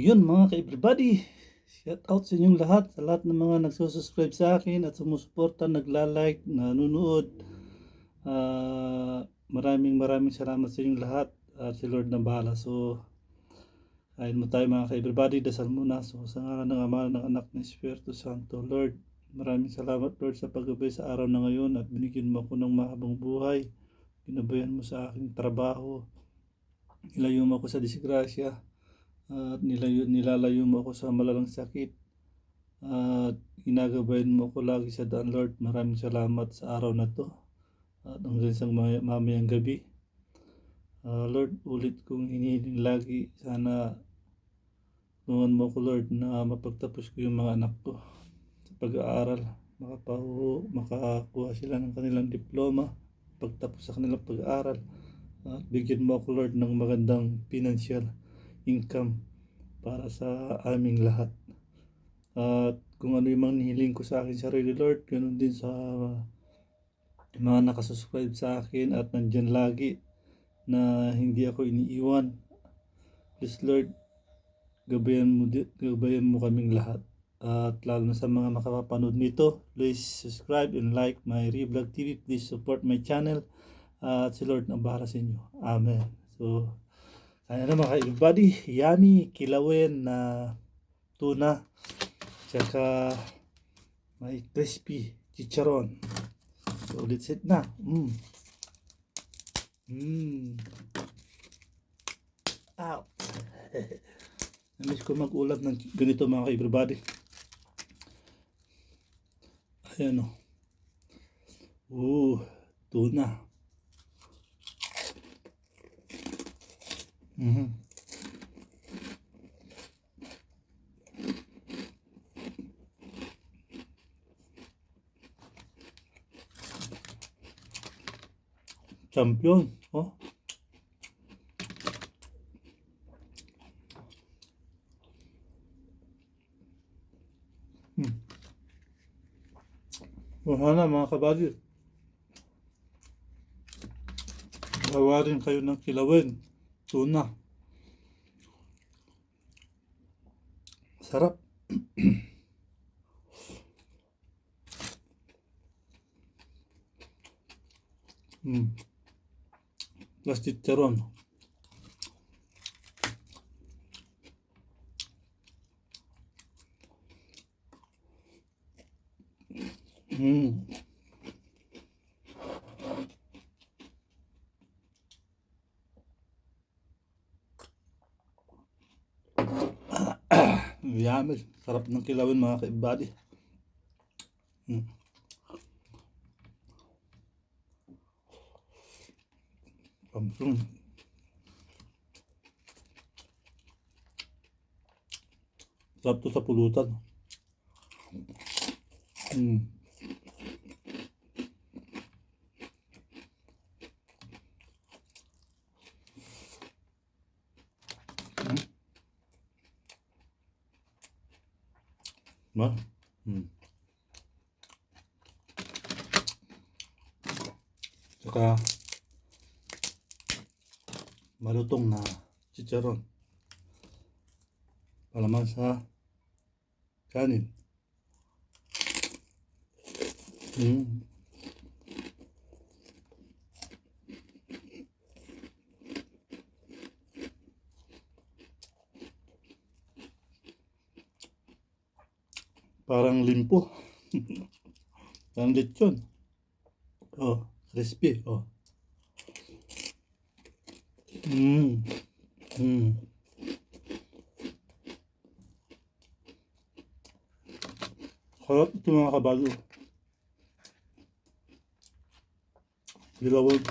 Yun mga ka-everybody, shout out sa inyong lahat, sa lahat ng mga nagsusubscribe sa akin at sumusuporta, nagla-like, nanonood. Maraming salamat sa inyong lahat at si Lord na bahala. So, ayun mo tayo mga ka-everybody, dasal muna. So, sa ngalan ng Ama, ng Anak, ng Espiritu Santo, Lord, maraming salamat Lord sa paggabay sa araw na ngayon at binigyan mo ako ng mahabang buhay. Ginabayan mo sa aking trabaho, nilayo mo ako sa disgrasya, at nilalayo mo ako sa malalang sakit, at ginagabayan mo ako lagi sa daan Lord. Maraming salamat sa araw na to at hanggang sa mamayang gabi. Lord, ulit kong hinihiling lagi, sana tulungan mo ko Lord na mapagtapos ko yung mga anak ko sa pag-aaral, makakuha sila ng kanilang diploma, pagtapos sa kanilang pag-aaral, at bigyan mo ako Lord ng magandang financial income para sa aming lahat. At kung ano yung mga nihiling ko sa akin sarili Lord, ganun din sa mga nakasubscribe sa akin at nandyan lagi na hindi ako iniiwan. Please Lord, gabayan mo kaming lahat. At lalo na sa mga makapapanood nito, please subscribe and like my Reblog TV. Please support my channel. At si Lord ang bahala sa inyo. Amen. So, kaya naman kay everybody, yummy, kilawin na tuna. Tsaka may crispy chicharon. So, let's eat na. Ow. Namiss ko mag-ulam ng ganito mga ka-everybody. Ayan o. Tuna. Champion. Oh. Wala mga kabady. Gawa rin kayo ng kilawin. Tuna. Sarap. Plus chicharon. Yummy. Sarap ng kilawin mga ka-everybody. Pampung. Sarap to sa pulutan. Ma? Saka malutong na chicharon. Palaman sa kanin. Parang limpo. Parang lechon. Oh, crispy. Oh. Sarap ito mga kabalo. Dilawag.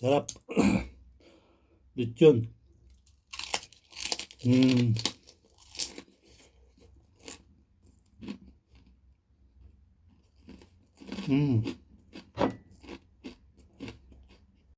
Sarap. Lechon. Mm. Mm.